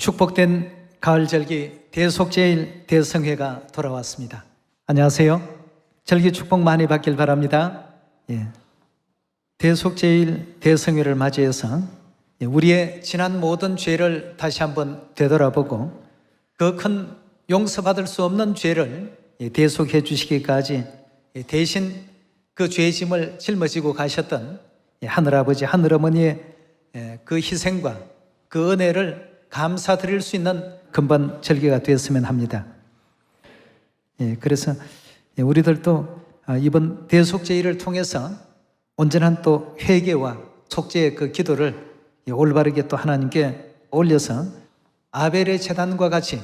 축복된 가을절기 대속제일 대성회가 돌아왔습니다. 안녕하세요. 절기 축복 많이 받길 바랍니다. 대속제일 대성회를 맞이해서 우리의 지난 모든 죄를 다시 한번 되돌아보고 그 큰 용서받을 수 없는 죄를 대속해 주시기까지 대신 그 죄짐을 짊어지고 가셨던 하늘아버지 하늘어머니의 그 희생과 그 은혜를 감사드릴 수 있는 금번 절기가 되었으면 합니다. 그래서 우리들도 이번 대속제일을 통해서 온전한 또 회개와 속죄의 그 기도를 올바르게 또 하나님께 올려서 아벨의 제단과 같이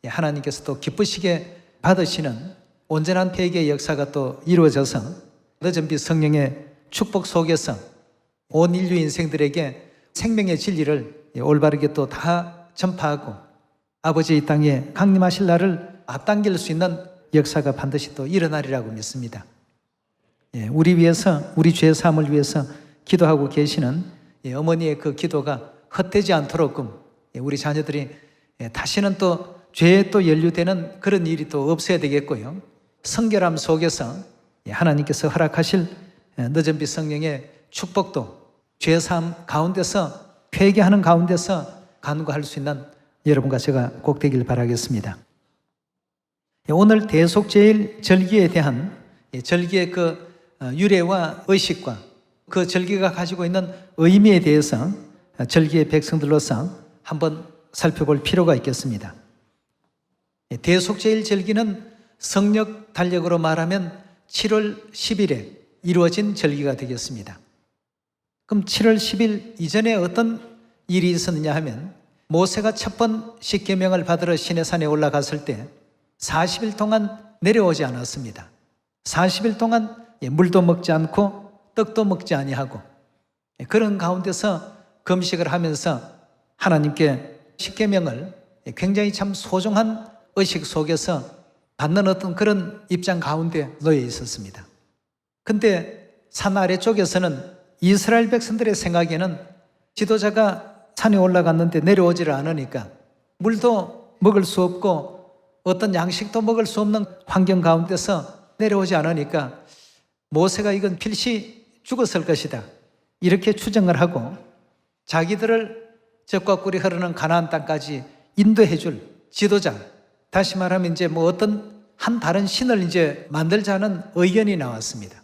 하나님께서 또 기쁘시게 받으시는 온전한 회개의 역사가 또 이루어져서 늦은 빛 성령의 축복 속에서 온 인류 인생들에게 생명의 진리를 올바르게 또 다 전파하고 아버지 이 땅에 강림하실 날을 앞당길 수 있는 역사가 반드시 또 일어나리라고 믿습니다. 우리 위해서, 우리 죄 사함을 위해서 기도하고 계시는 어머니의 그 기도가 헛되지 않도록끔 우리 자녀들이 다시는 또 죄에 또 연루되는 그런 일이 또 없어야 되겠고요. 성결함 속에서 하나님께서 허락하실 늦은 빛 성령의 축복도 죄 사함 가운데서 회개하는 가운데서 간구할 수 있는 여러분과 제가 꼭 되길 바라겠습니다. 오늘 대속제일 절기에 대한 절기의 그 유래와 의식과 그 절기가 가지고 있는 의미에 대해서 절기의 백성들로서 한번 살펴볼 필요가 있겠습니다. 대속제일 절기는 성력 달력으로 말하면 7월 10일에 이루어진 절기가 되겠습니다. 그럼 7월 10일 이전에 어떤 일이 있었느냐 하면 모세가 첫 번 십계명을 받으러 시내산에 올라갔을 때 40일 동안 내려오지 않았습니다. 40일 동안 물도 먹지 않고 떡도 먹지 아니하고 그런 가운데서 금식을 하면서 하나님께 십계명을 굉장히 참 소중한 의식 속에서 받는 어떤 그런 입장 가운데 놓여 있었습니다. 근데 산 아래쪽에서는 이스라엘 백성들의 생각에는 지도자가 산에 올라갔는데 내려오지를 않으니까 물도 먹을 수 없고 어떤 양식도 먹을 수 없는 환경 가운데서 내려오지 않으니까 모세가 이건 필시 죽었을 것이다 이렇게 추정을 하고 자기들을 젖과 꿀이 흐르는 가나안 땅까지 인도해 줄 지도자, 다시 말하면 이제 뭐 어떤 한 다른 신을 이제 만들자는 의견이 나왔습니다.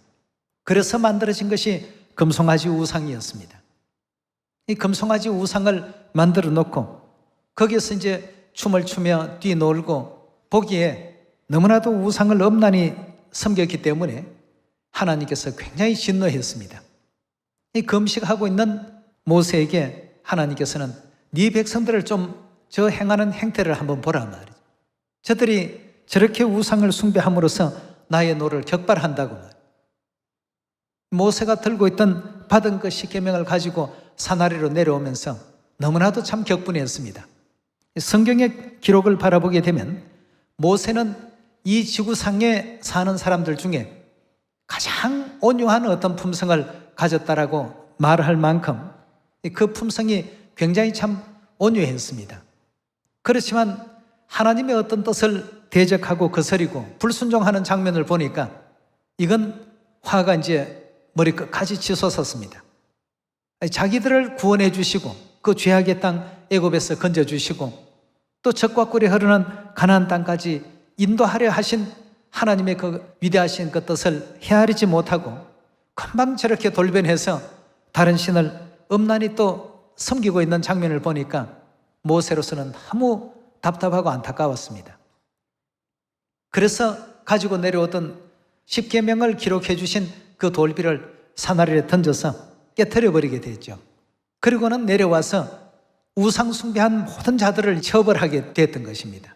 그래서 만들어진 것이 금송아지 우상이었습니다. 이 금송아지 우상을 만들어 놓고 거기에서 이제 춤을 추며 뛰놀고 보기에 너무나도 우상을 엄란히 섬겼기 때문에 하나님께서 굉장히 진노했습니다. 이 금식하고 있는 모세에게 하나님께서는 네 백성들을 좀 저 행하는 행태를 한번 보라 말이죠. 저들이 저렇게 우상을 숭배함으로써 나의 노를 격발한다고 말이죠. 모세가 들고 있던 받은 그 십계명을 가지고 산 아래로 내려오면서 너무나도 참 격분했습니다. 성경의 기록을 바라보게 되면 모세는 이 지구상에 사는 사람들 중에 가장 온유한 어떤 품성을 가졌다라고 말할 만큼 그 품성이 굉장히 참 온유했습니다. 그렇지만 하나님의 어떤 뜻을 대적하고 거스리고 불순종하는 장면을 보니까 이건 화가 이제 머리끝까지 치솟았습니다. 자기들을 구원해 주시고 그 죄악의 땅 애굽에서 건져 주시고 또 젖과 꿀이 흐르는 가나안 땅까지 인도하려 하신 하나님의 그 위대하신 그 뜻을 헤아리지 못하고 금방 저렇게 돌변해서 다른 신을 엄란히 또 섬기고 있는 장면을 보니까 모세로서는 너무 답답하고 안타까웠습니다. 그래서 가지고 내려오던 십계명을 기록해 주신 그 돌비를 산 아래에 던져서 깨트려 버리게 됐죠. 그리고는 내려와서 우상 숭배한 모든 자들을 처벌하게 됐던 것입니다.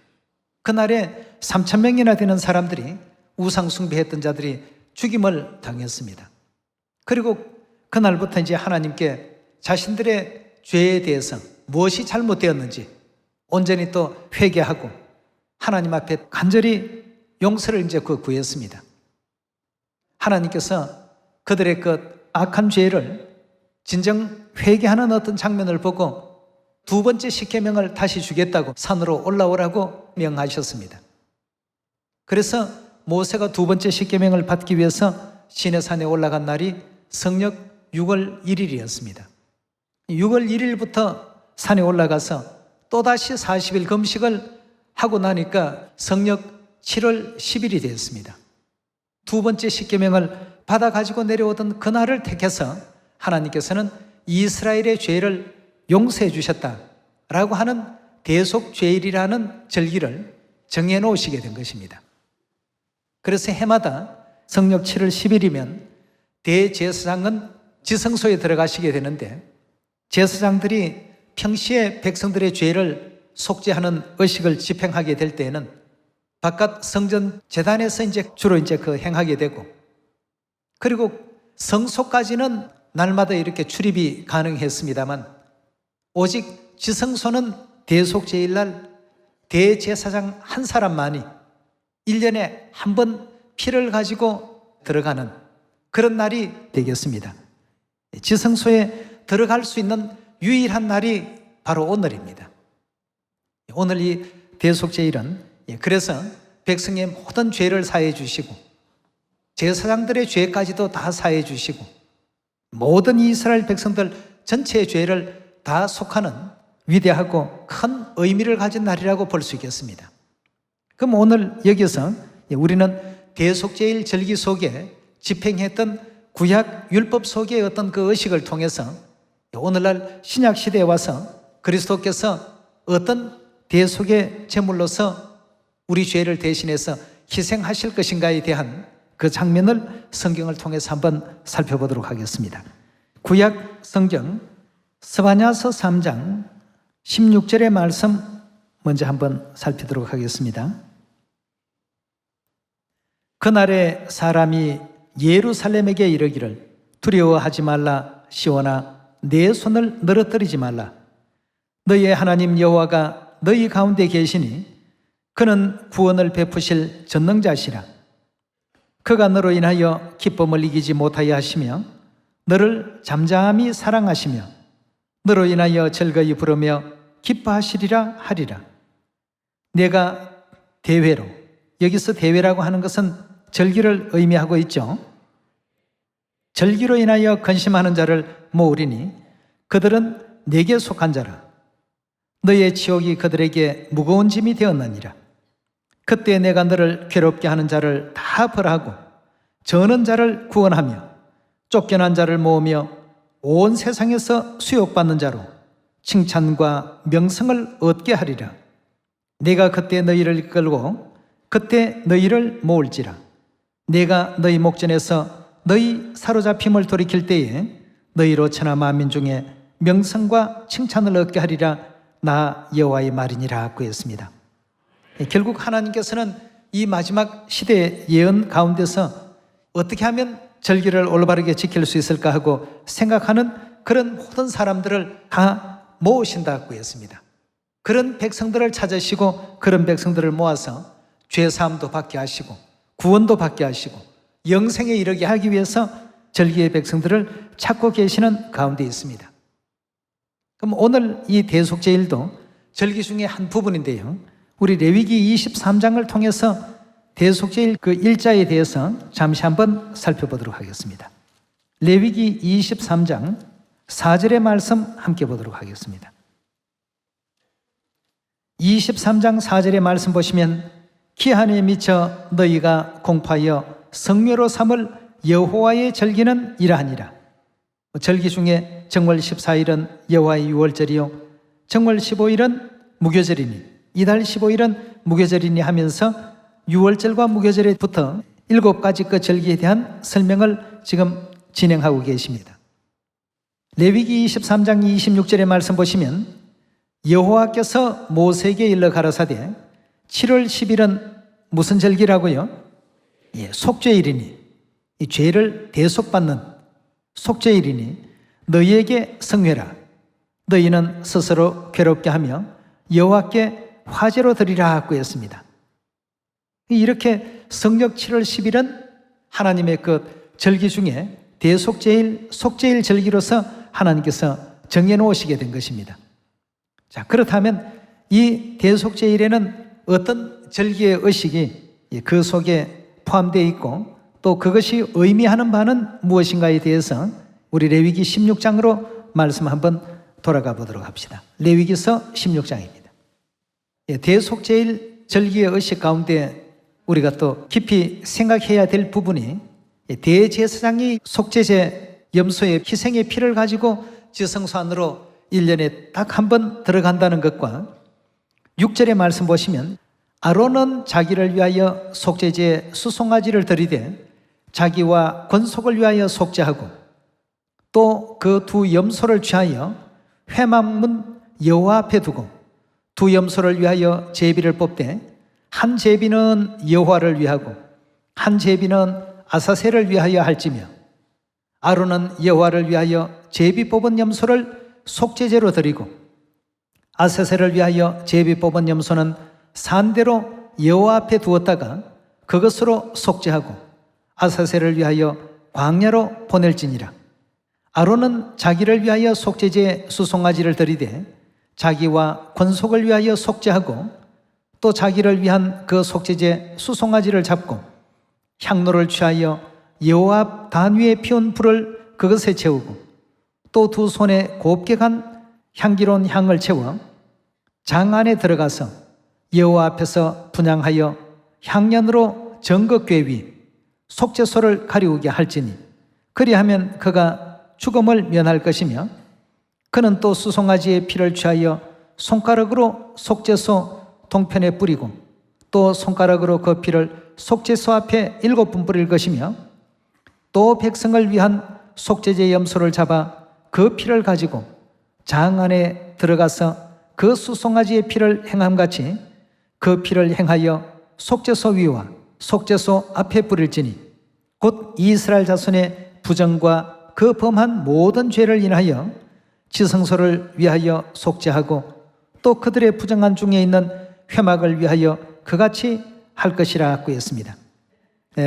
그날에 3,000명이나 되는 사람들이 우상 숭배했던 자들이 죽임을 당했습니다. 그리고 그날부터 이제 하나님께 자신들의 죄에 대해서 무엇이 잘못되었는지 온전히 또 회개하고 하나님 앞에 간절히 용서를 이제 구했습니다. 하나님께서 그들의 그 악한 죄를 진정 회개하는 어떤 장면을 보고 두 번째 십계명을 다시 주겠다고 산으로 올라오라고 명하셨습니다. 그래서 모세가 두 번째 십계명을 받기 위해서 시내산에 올라간 날이 성력 6월 1일이었습니다. 6월 1일부터 산에 올라가서 또다시 40일 금식을 하고 나니까 성력 7월 10일이 되었습니다. 두 번째 십계명을 받아 가지고 내려오던 그날을 택해서 하나님께서는 이스라엘의 죄를 용서해 주셨다라고 하는 대속죄일이라는 절기를 정해 놓으시게 된 것입니다. 그래서 해마다 성력 7월 10일이면 대제사장은 지성소에 들어가시게 되는데, 제사장들이 평시에 백성들의 죄를 속죄하는 의식을 집행하게 될 때에는 바깥 성전 제단에서 주로 행하게 되고, 그리고 성소까지는 날마다 이렇게 출입이 가능했습니다만, 오직 지성소는 대속죄일날 대제사장 한 사람만이 1년에 한 번 피를 가지고 들어가는 그런 날이 되겠습니다. 지성소에 들어갈 수 있는 유일한 날이 바로 오늘입니다. 오늘 이 대속죄일은 그래서 백성의 모든 죄를 사해 주시고 제사장들의 죄까지도 다 사해 주시고 모든 이스라엘 백성들 전체의 죄를 다 속하는 위대하고 큰 의미를 가진 날이라고 볼 수 있겠습니다. 그럼 오늘 여기서 우리는 대속죄일 절기 속에 집행했던 구약 율법 속의 어떤 그 의식을 통해서 오늘날 신약 시대에 와서 그리스도께서 어떤 대속의 제물로서 우리 죄를 대신해서 희생하실 것인가에 대한 그 장면을 성경을 통해서 한번 살펴보도록 하겠습니다. 구약 성경 스바냐서 3장 16절의 말씀 먼저 한번 살피도록 하겠습니다. 그날에 사람이 예루살렘에게 이르기를 두려워하지 말라. 시온아 내 손을 늘어뜨리지 말라. 너희의 하나님 여호와가 너희 가운데 계시니 그는 구원을 베푸실 전능자시라. 그가 너로 인하여 기쁨을 이기지 못하여 하시며 너를 잠잠히 사랑하시며 너로 인하여 즐거이 부르며 기뻐하시리라 하리라. 내가 대회로, 여기서 대회라고 하는 것은 절기를 의미하고 있죠. 절기로 인하여 근심하는 자를 모으리니 그들은 내게 속한 자라. 너희의 치욕이 그들에게 무거운 짐이 되었느니라. 그때 내가 너를 괴롭게 하는 자를 다 벌하고 저는 자를 구원하며 쫓겨난 자를 모으며 온 세상에서 수욕받는 자로 칭찬과 명성을 얻게 하리라. 내가 그때 너희를 이끌고 그때 너희를 모을지라. 내가 너희 목전에서 너희 사로잡힘을 돌이킬 때에 너희로 천하 만민 중에 명성과 칭찬을 얻게 하리라. 나 여호와의 말이니라 그랬습니다. 결국 하나님께서는 이 마지막 시대의 예언 가운데서 어떻게 하면 절기를 올바르게 지킬 수 있을까 하고 생각하는 그런 모든 사람들을 다 모으신다고 했습니다. 그런 백성들을 찾으시고 그런 백성들을 모아서 죄사함도 받게 하시고 구원도 받게 하시고 영생에 이르게 하기 위해서 절기의 백성들을 찾고 계시는 가운데 있습니다. 그럼 오늘 이 대속죄일도 절기 중에 한 부분인데요, 우리 레위기 23장을 통해서 대속죄일 그 일자에 대해서 잠시 한번 살펴보도록 하겠습니다. 레위기 23장 4절의 말씀 함께 보도록 하겠습니다. 23장 4절의 말씀 보시면 기한에 미쳐 너희가 공파하여 성묘로 삼을 여호와의 절기는 이러하니라. 절기 중에 정월 14일은 여호와의 유월절이요 정월 15일은 무교절이니 이달 15일은 무교절이니 하면서 유월절과 무교절에부터 7가지 그 절기에 대한 설명을 지금 진행하고 계십니다. 레위기 23장 26절의 말씀 보시면 여호와께서 모세에게 일러 가라사대 7월 10일은 무슨 절기라고요? 속죄일이니, 이 죄를 대속받는 속죄일이니 너희에게 성회라. 너희는 스스로 괴롭게 하며 여호와께 화제로 드리라 하고 했습니다. 이렇게 성력 7월 10일은 하나님의 그 절기 중에 대속죄일, 속죄일 절기로서 하나님께서 정해놓으시게 된 것입니다. 자, 그렇다면 이 대속죄일에는 어떤 절기의 의식이 그 속에 포함되어 있고 또 그것이 의미하는 바는 무엇인가에 대해서 우리 레위기 16장으로 말씀 한번 돌아가 보도록 합시다. 레위기서 16장입니다. 대속죄일 절기의 의식 가운데 우리가 또 깊이 생각해야 될 부분이 대제사장이 속죄제 염소의 희생의 피를 가지고 지성소 안으로 1년에 딱 한 번 들어간다는 것과 6절의 말씀 보시면 아론은 자기를 위하여 속죄제에 수송아지를 드리되 자기와 권속을 위하여 속죄하고 또 그 두 염소를 취하여 회막문 여호와 앞에 두고 두 염소를 위하여 제비를 뽑되 한 제비는 여호와를 위하고 한 제비는 아사셀을 위하여 할지며 아론은 여호와를 위하여 제비 뽑은 염소를 속죄제로 드리고 아사셀을 위하여 제비 뽑은 염소는 산대로 여호와 앞에 두었다가 그것으로 속죄하고 아사셀을 위하여 광야로 보낼지니라. 아론은 자기를 위하여 속죄제에 수송아지를 드리되 자기와 권속을 위하여 속죄하고 또 자기를 위한 그 속죄제 수송아지를 잡고 향로를 취하여 여호와 앞 단 위에 피운 불을 그것에 채우고 또 두 손에 곱게 간 향기로운 향을 채워 장 안에 들어가서 여호와 앞에서 분향하여 향년으로 정극궤 위 속죄소를 가리우게 할지니 그리하면 그가 죽음을 면할 것이며 그는 또 수송아지의 피를 취하여 손가락으로 속죄소 동편에 뿌리고 또 손가락으로 그 피를 속죄소 앞에 7번 뿌릴 것이며 또 백성을 위한 속죄제 염소를 잡아 그 피를 가지고 장 안에 들어가서 그 수송아지의 피를 행함같이 그 피를 행하여 속죄소 위와 속죄소 앞에 뿌릴지니 곧 이스라엘 자손의 부정과 그 범한 모든 죄를 인하여 지성소를 위하여 속죄하고 또 그들의 부정한 중에 있는 회막을 위하여 그같이 할 것이라 하였습니다.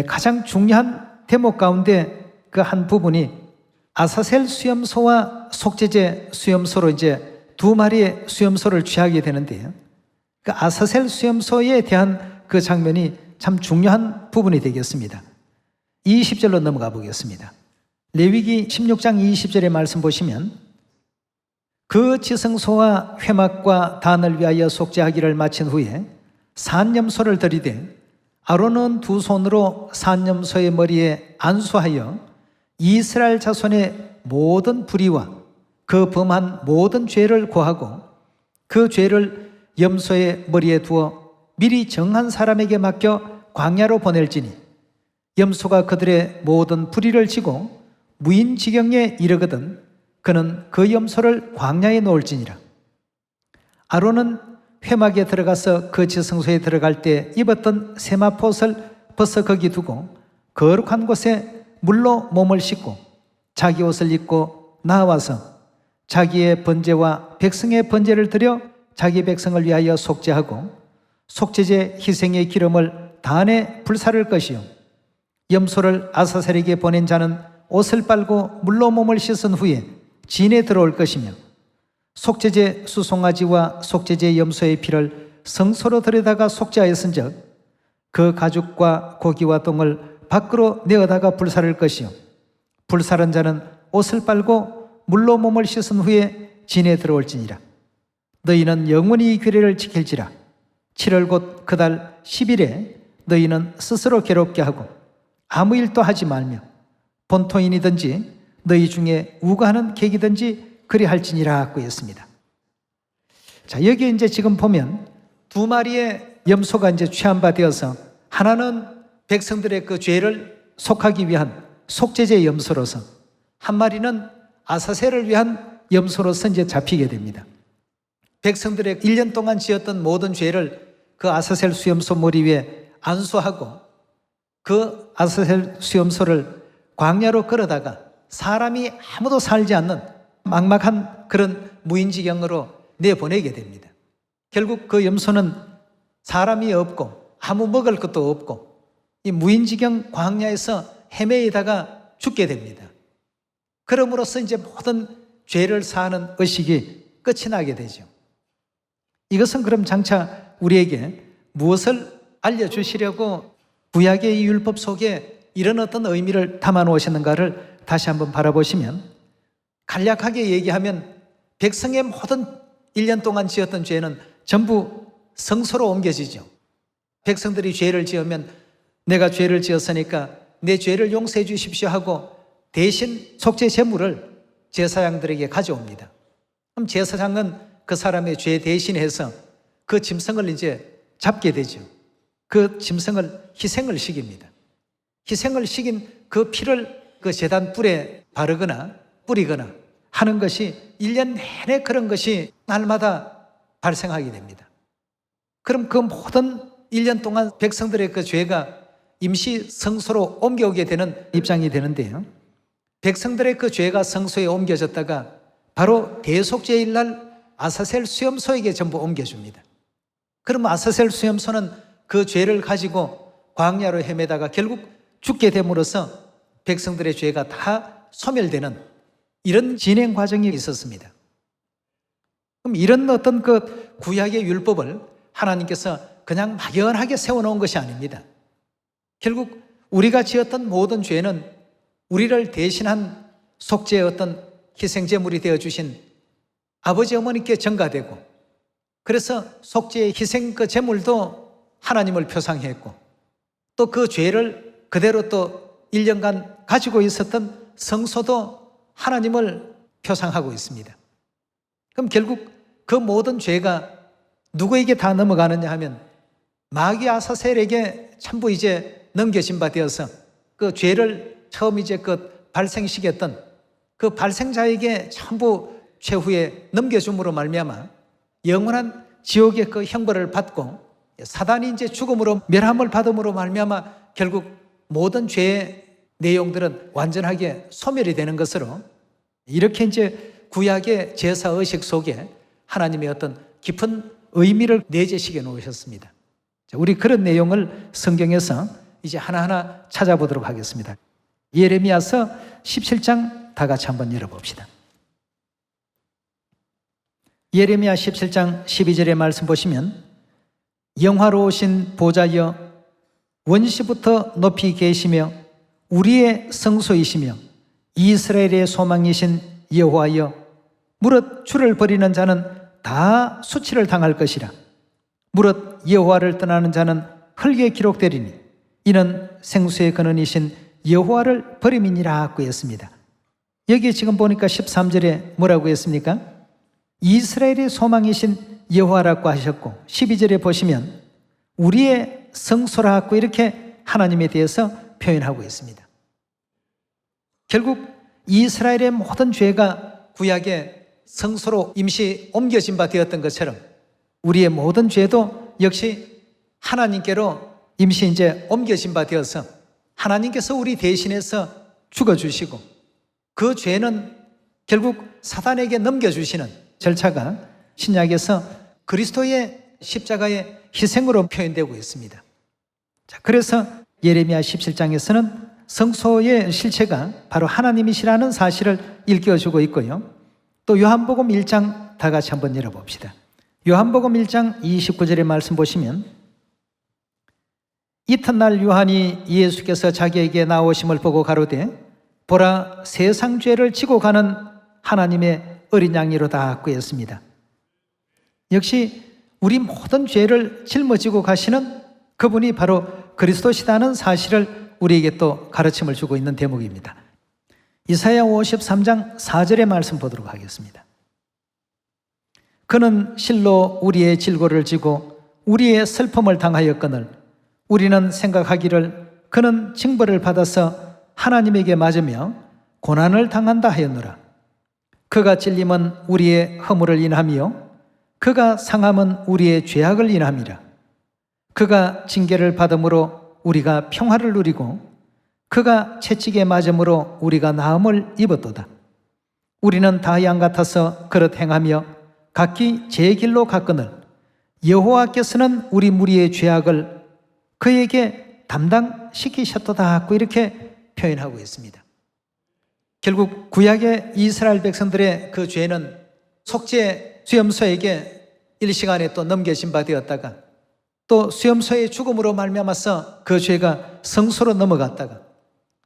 가장 중요한 대목 가운데 그 한 부분이 아사셀 수염소와 속죄제 수염소로 이제 두 마리의 수염소를 취하게 되는데요. 그 아사셀 수염소에 대한 그 장면이 참 중요한 부분이 되겠습니다. 20절로 넘어가 보겠습니다. 레위기 16장 20절의 말씀 보시면 그 지성소와 회막과 단을 위하여 속죄하기를 마친 후에 산염소를 들이되 아론은 두 손으로 산염소의 머리에 안수하여 이스라엘 자손의 모든 불의와 그 범한 모든 죄를 고하고 그 죄를 염소의 머리에 두어 미리 정한 사람에게 맡겨 광야로 보낼지니 염소가 그들의 모든 불의를 지고 무인지경에 이르거든 그는 그 염소를 광야에 놓을지니라. 아론은 회막에 들어가서 그 지성소에 들어갈 때 입었던 세마포옷을 벗어 거기 두고 거룩한 곳에 물로 몸을 씻고 자기 옷을 입고 나와서 자기의 번제와 백성의 번제를 드려 자기 백성을 위하여 속죄하고 속죄제 희생의 기름을 단에 불사를 것이요 염소를 아사셀에게 보낸 자는 옷을 빨고 물로 몸을 씻은 후에 진에 들어올 것이며 속죄제 수송아지와 속죄제 염소의 피를 성소로 들여다가 속죄하였은즉 그 가죽과 고기와 똥을 밖으로 내어다가 불사를 것이요 불사른 자는 옷을 빨고 물로 몸을 씻은 후에 진에 들어올지니라. 너희는 영원히 이 규례를 지킬지라. 7월 곧 그 달 10일에 너희는 스스로 괴롭게 하고 아무 일도 하지 말며 본토인이든지 너희 중에 우가하는 객이든지 그리할지니라 하고 했습니다. 자, 여기 이제 지금 보면 두 마리의 염소가 이제 취한 바 되어서 하나는 백성들의 그 죄를 속하기 위한 속죄제 염소로서 한 마리는 아사셀을 위한 염소로서 이제 잡히게 됩니다. 백성들의 1년 동안 지었던 모든 죄를 그 아사셀 수염소 머리 위에 안수하고 그 아사셀 수염소를 광야로 끌어다가 사람이 아무도 살지 않는 막막한 그런 무인지경으로 내보내게 됩니다. 결국 그 염소는 사람이 없고 아무 먹을 것도 없고 이 무인지경 광야에서 헤매이다가 죽게 됩니다. 그럼으로써 이제 모든 죄를 사하는 의식이 끝이 나게 되죠. 이것은 그럼 장차 우리에게 무엇을 알려주시려고 구약의 이 율법 속에 이런 어떤 의미를 담아 놓으셨는가를 다시 한번 바라보시면, 간략하게 얘기하면 백성의 모든 1년 동안 지었던 죄는 전부 성소로 옮겨지죠. 백성들이 죄를 지으면 내가 죄를 지었으니까 내 죄를 용서해 주십시오 하고 대신 속죄 제물을 제사장들에게 가져옵니다. 그럼 제사장은 그 사람의 죄 대신해서 그 짐승을 이제 잡게 되죠. 그 짐승을 희생을 시킵니다. 희생을 시킨 그 피를 그 제단 뿔에 바르거나 뿌리거나 하는 것이 1년 내내 그런 것이 날마다 발생하게 됩니다. 그럼 그 모든 1년 동안 백성들의 그 죄가 임시 성소로 옮겨오게 되는 입장이 되는데요. 백성들의 그 죄가 성소에 옮겨졌다가 바로 대속죄일 날 아사셀 수염소에게 전부 옮겨줍니다. 그럼 아사셀 수염소는 그 죄를 가지고 광야로 헤매다가 결국 죽게 됨으로써 백성들의 죄가 다 소멸되는 이런 진행 과정이 있었습니다. 그럼 이런 어떤 그 구약의 율법을 하나님께서 그냥 막연하게 세워놓은 것이 아닙니다. 결국 우리가 지었던 모든 죄는 우리를 대신한 속죄의 어떤 희생제물이 되어주신 아버지 어머니께 전가되고, 그래서 속죄의 희생 그 제물도 하나님을 표상했고, 또 그 죄를 그대로 또 1년간 가지고 있었던 성소도 하나님을 표상하고 있습니다. 그럼 결국 그 모든 죄가 누구에게 다 넘어가느냐 하면 마귀 아사셀에게 전부 이제 넘겨진 바 되어서 그 죄를 처음 이제 그 발생시켰던 그 발생자에게 전부 최후에 넘겨줌으로 말미암아 영원한 지옥의 그 형벌을 받고 사단이 이제 죽음으로 멸함을 받음으로 말미암아 결국 모든 죄의 내용들은 완전하게 소멸이 되는 것으로, 이렇게 이제 구약의 제사 의식 속에 하나님의 어떤 깊은 의미를 내재시켜 놓으셨습니다. 우리 그런 내용을 성경에서 이제 하나하나 찾아보도록 하겠습니다. 예레미야서 17장 다 같이 한번 열어봅시다. 예레미야 17장 12절의 말씀 보시면, 영화로우신 보좌여 원시부터 높이 계시며 우리의 성소이시며 이스라엘의 소망이신 여호와여, 무릇 주를 버리는 자는 다 수치를 당할 것이라. 무릇 여호와를 떠나는 자는 흙에 기록되리니 이는 생수의 근원이신 여호와를 버림이니라 하고 했습니다. 여기 지금 보니까 13절에 뭐라고 했습니까? 이스라엘의 소망이신 여호와라고 하셨고, 12절에 보시면 우리의 성소라 하고 이렇게 하나님에 대해서 표현하고 있습니다. 결국 이스라엘의 모든 죄가 구약의 성소로 임시 옮겨진 바 되었던 것처럼 우리의 모든 죄도 역시 하나님께로 임시 이제 옮겨진 바 되어서 하나님께서 우리 대신해서 죽어주시고, 그 죄는 결국 사단에게 넘겨주시는 절차가 신약에서 그리스도의 십자가의 희생으로 표현되고 있습니다. 자, 그래서 예레미야 17장에서는 성소의 실체가 바로 하나님이시라는 사실을 일깨워주고 있고요. 또 요한복음 1장 다 같이 한번 열어봅시다. 요한복음 1장 29절의 말씀 보시면, 이튿날 요한이 예수께서 자기에게 나오심을 보고 가로되, 보라, 세상 죄를 지고 가는 하나님의 어린 양이로다 하고 했습니다. 역시 우리 모든 죄를 짊어지고 가시는 그분이 바로 그리스도시다는 사실을 우리에게 또 가르침을 주고 있는 대목입니다. 이사야 53장 4절의 말씀 보도록 하겠습니다. 그는 실로 우리의 질고를 지고 우리의 슬픔을 당하였거늘 우리는 생각하기를 그는 징벌을 받아서 하나님에게 맞으며 고난을 당한다 하였노라. 그가 찔림은 우리의 허물을 인하며 그가 상함은 우리의 죄악을 인함이라. 그가 징계를 받음으로 우리가 평화를 누리고 그가 채찍에 맞음으로 우리가 나음을 입었도다. 우리는 다 양 같아서 그릇 행하며 각기 제 길로 갔거늘 여호와께서는 우리 무리의 죄악을 그에게 담당시키셨도다 하고 이렇게 표현하고 있습니다. 결국 구약의 이스라엘 백성들의 그 죄는 속죄 수염소에게 일시간에 또 넘겨진 바 되었다가 또 수염소의 죽음으로 말미암아서 그 죄가 성소로 넘어갔다가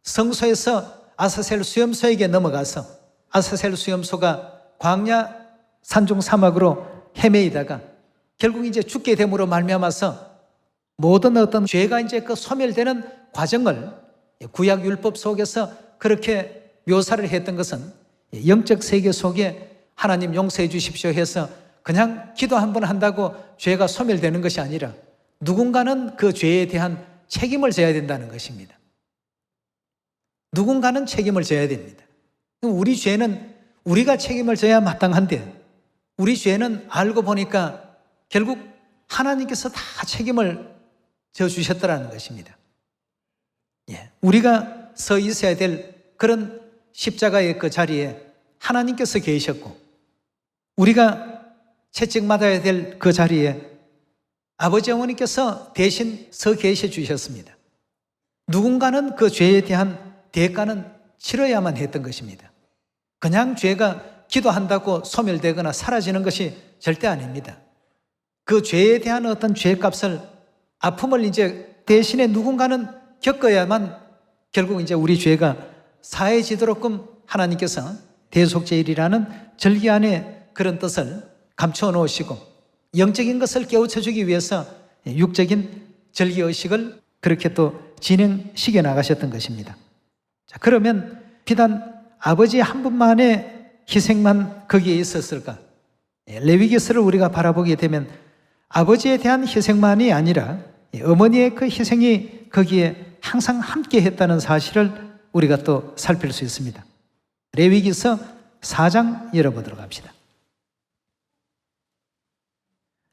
성소에서 아사셀 수염소에게 넘어가서 아사셀 수염소가 광야 산중 사막으로 헤매이다가 결국 이제 죽게 됨으로 말미암아서 모든 어떤 죄가 이제 그 소멸되는 과정을 구약 율법 속에서 그렇게 묘사를 했던 것은 영적 세계 속에 하나님 용서해 주십시오 해서 그냥 기도 한 번 한다고 죄가 소멸되는 것이 아니라 누군가는 그 죄에 대한 책임을 져야 된다는 것입니다. 누군가는 책임을 져야 됩니다. 우리 죄는 우리가 책임을 져야 마땅한데 우리 죄는 알고 보니까 결국 하나님께서 다 책임을 져주셨다는 것입니다. 우리가 서 있어야 될 그런 십자가의 그 자리에 하나님께서 계셨고 우리가 채찍받아야 될 그 자리에 아버지 어머니께서 대신 서 계셔 주셨습니다. 누군가는 그 죄에 대한 대가는 치러야만 했던 것입니다. 그냥 죄가 기도한다고 소멸되거나 사라지는 것이 절대 아닙니다. 그 죄에 대한 어떤 죄값을 아픔을 이제 대신에 누군가는 겪어야만 결국 이제 우리 죄가 사해지도록끔 하나님께서 대속죄일이라는 절기 안에 그런 뜻을 감추어 놓으시고 영적인 것을 깨우쳐 주기 위해서 육적인 절기의식을 그렇게 또 진행시켜 나가셨던 것입니다. 자, 그러면 비단 아버지 한 분만의 희생만 거기에 있었을까? 레위기서를 우리가 바라보게 되면 아버지에 대한 희생만이 아니라 어머니의 그 희생이 거기에 항상 함께 했다는 사실을 우리가 또 살필 수 있습니다. 레위기서 4장 열어보도록 합시다.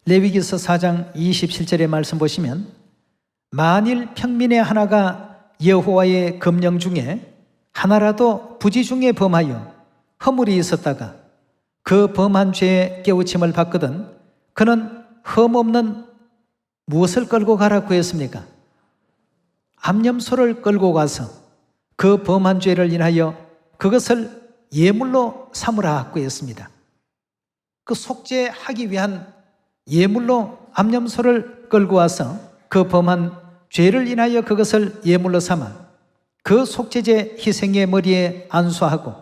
레위기서 4장 27절의 말씀 보시면 만일 평민의 하나가 여호와의 금령 중에 하나라도 부지 중에 범하여 허물이 있었다가 그 범한 죄에 깨우침을 받거든 그는 흠없는 무엇을 끌고 가라고 했습니까? 암염소를 끌고 가서 그 범한 죄를 인하여 그것을 예물로 삼으라고 했습니다. 그 속죄하기 위한 예물로 암염소를 끌고 와서 그 범한 죄를 인하여 그것을 예물로 삼아 그 속죄제 희생의 머리에 안수하고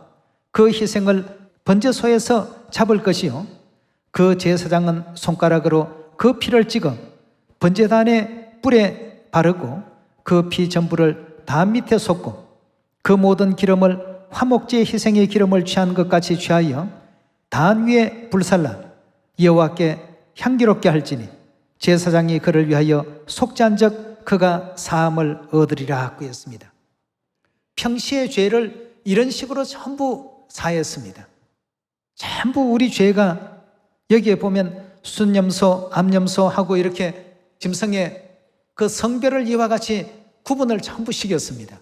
그 희생을 번제소에서 잡을 것이요 그 제사장은 손가락으로 그 피를 찍어 번제단의 뿔에 바르고 그 피 전부를 단 밑에 쏟고 그 모든 기름을 화목제 희생의 기름을 취한 것 같이 취하여 단 위에 불살라 여호와께 향기롭게 할지니 제사장이 그를 위하여 속죄한즉 그가 사함을 얻으리라 하고 했습니다. 평시의 죄를 이런 식으로 전부 사했습니다. 전부 우리 죄가 여기에 보면 순염소, 암염소 하고 이렇게 짐승의 그 성별을 이와 같이 구분을 전부 시켰습니다.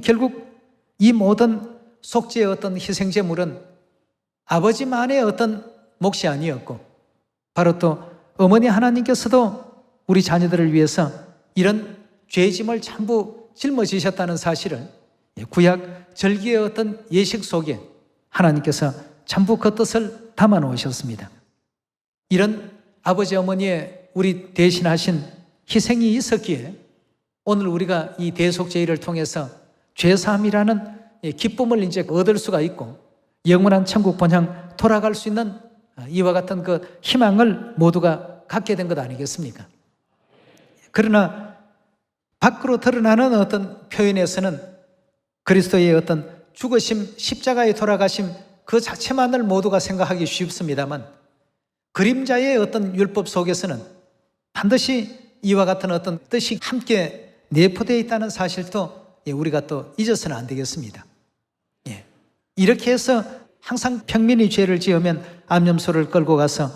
결국 이 모든 속죄의 어떤 희생제물은 아버지만의 어떤 몫이 아니었고 바로 또 어머니 하나님께서도 우리 자녀들을 위해서 이런 죄짐을 전부 짊어지셨다는 사실을 구약 절기의 어떤 예식 속에 하나님께서 전부 그 뜻을 담아 놓으셨습니다. 이런 아버지 어머니의 우리 대신하신 희생이 있었기에 오늘 우리가 이 대속죄일을 통해서 죄사함이라는 기쁨을 이제 얻을 수가 있고 영원한 천국 본향 돌아갈 수 있는 이와 같은 그 희망을 모두가 갖게 된 것 아니겠습니까? 그러나 밖으로 드러나는 어떤 표현에서는 그리스도의 어떤 죽으심, 십자가에 돌아가심 그 자체만을 모두가 생각하기 쉽습니다만 그림자의 어떤 율법 속에서는 반드시 이와 같은 어떤 뜻이 함께 내포되어 있다는 사실도 우리가 또 잊어서는 안 되겠습니다. 이렇게 해서 항상 평민이 죄를 지으면 암염소를 끌고 가서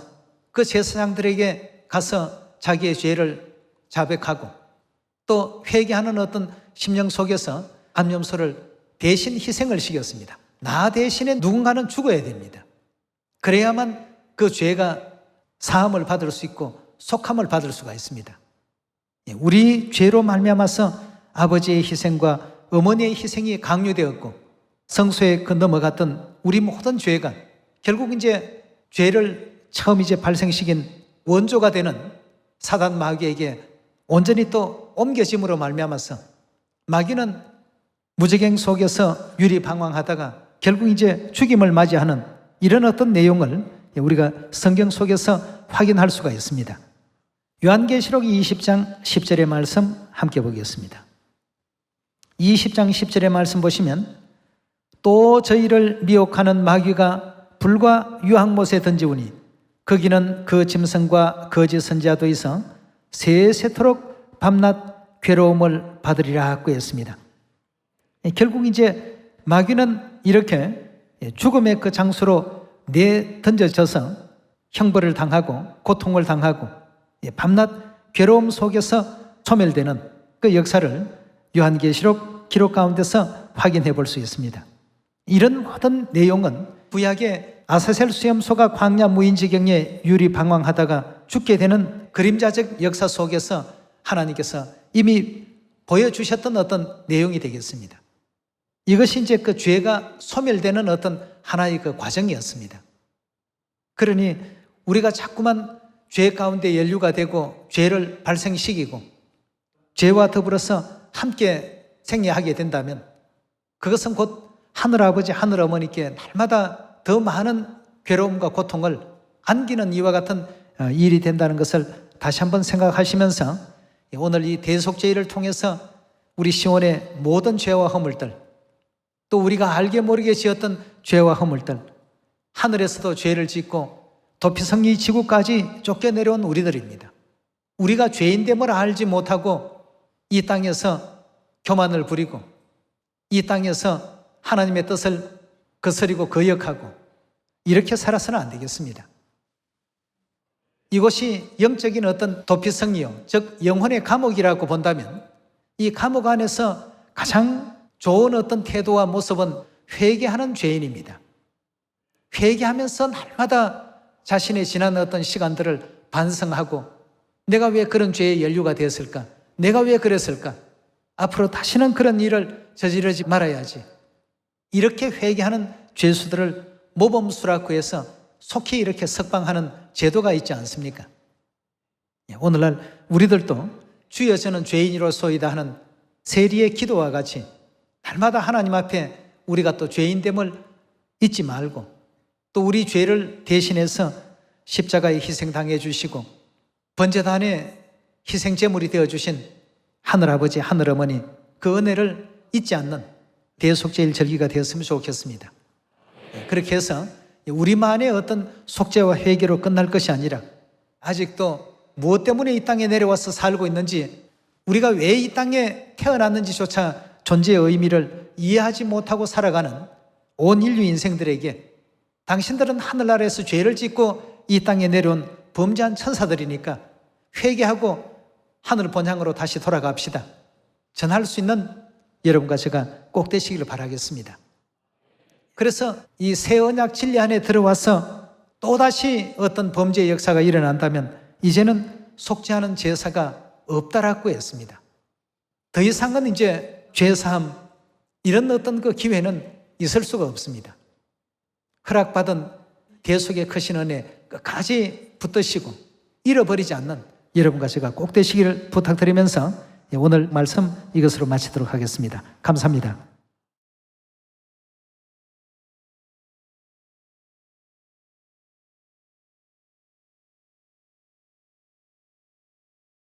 그 제사장들에게 가서 자기의 죄를 자백하고 또 회개하는 어떤 심령 속에서 암염소를 대신 희생을 시켰습니다. 나 대신에 누군가는 죽어야 됩니다. 그래야만 그 죄가 사함을 받을 수 있고 속함을 받을 수가 있습니다. 우리 죄로 말미암아서 아버지의 희생과 어머니의 희생이 강요되었고 성소에 그 넘어갔던 우리 모든 죄가 결국 이제 죄를 처음 이제 발생시킨 원조가 되는 사단 마귀에게 온전히 또 옮겨짐으로 말미암아서 마귀는 무저갱 속에서 유리방황하다가 결국 이제 죽임을 맞이하는 이런 어떤 내용을 우리가 성경 속에서 확인할 수가 있습니다. 요한계시록 20장 10절의 말씀 함께 보겠습니다. 20장 10절의 말씀 보시면 또 저희를 미혹하는 마귀가 불과 유황못에 던지우니 거기는 그 짐승과 거짓 선지자도 있어 세세토록 밤낮 괴로움을 받으리라 하고 했습니다. 결국 이제 마귀는 이렇게 죽음의 그 장소로 내던져져서 형벌을 당하고 고통을 당하고 밤낮 괴로움 속에서 소멸되는 그 역사를 요한계시록 기록 가운데서 확인해 볼 수 있습니다. 이런 모든 내용은 구약의 아사셀 수염소가 광야 무인지경에 유리방황하다가 죽게 되는 그림자적 역사 속에서 하나님께서 이미 보여주셨던 어떤 내용이 되겠습니다. 이것이 이제 그 죄가 소멸되는 어떤 하나의 그 과정이었습니다. 그러니 우리가 자꾸만 죄 가운데 연루가 되고 죄를 발생시키고 죄와 더불어서 함께 생애하게 된다면 그것은 곧 하늘아버지 하늘어머니께 날마다 더 많은 괴로움과 고통을 안기는 이와 같은 일이 된다는 것을 다시 한번 생각하시면서 오늘 이 대속죄를 통해서 우리 시온의 모든 죄와 허물들, 또 우리가 알게 모르게 지었던 죄와 허물들, 하늘에서도 죄를 짓고 도피성리 지구까지 쫓겨내려온 우리들입니다. 우리가 죄인됨을 알지 못하고 이 땅에서 교만을 부리고 이 땅에서 하나님의 뜻을 거스리고 거역하고 이렇게 살아서는 안 되겠습니다. 이곳이 영적인 어떤 도피성리요, 즉 영혼의 감옥이라고 본다면 이 감옥 안에서 가장 좋은 어떤 태도와 모습은 회개하는 죄인입니다. 회개하면서 날마다 자신의 지난 어떤 시간들을 반성하고 내가 왜 그런 죄에 연루가 되었을까? 내가 왜 그랬을까? 앞으로 다시는 그런 일을 저지르지 말아야지. 이렇게 회개하는 죄수들을 모범수라고 해서 속히 이렇게 석방하는 제도가 있지 않습니까? 오늘날 우리들도 주여 저는 죄인으로소이다 하는 세리의 기도와 같이 날마다 하나님 앞에 우리가 또 죄인됨을 잊지 말고 또 우리 죄를 대신해서 십자가에 희생당해 주시고 번제단에 희생제물이 되어주신 하늘아버지 하늘어머니 그 은혜를 잊지 않는 대속죄일 절기가 되었으면 좋겠습니다. 그렇게 해서 우리만의 어떤 속죄와 회개로 끝날 것이 아니라 아직도 무엇 때문에 이 땅에 내려와서 살고 있는지 우리가 왜 이 땅에 태어났는지조차 존재의 의미를 이해하지 못하고 살아가는 온 인류 인생들에게 당신들은 하늘나라에서 죄를 짓고 이 땅에 내려온 범죄한 천사들이니까 회개하고 하늘 본향으로 다시 돌아갑시다 전할 수 있는 여러분과 제가 꼭 되시기를 바라겠습니다. 그래서 이 새 언약 진리 안에 들어와서 또다시 어떤 범죄의 역사가 일어난다면 이제는 속죄하는 제사가 없다라고 했습니다. 더 이상은 이제 죄사함 이런 어떤 그 기회는 있을 수가 없습니다. 허락받은 대속의 크신 은혜 끝까지 붙드시고 잃어버리지 않는 여러분과 제가 꼭 되시기를 부탁드리면서 오늘 말씀 이것으로 마치도록 하겠습니다. 감사합니다.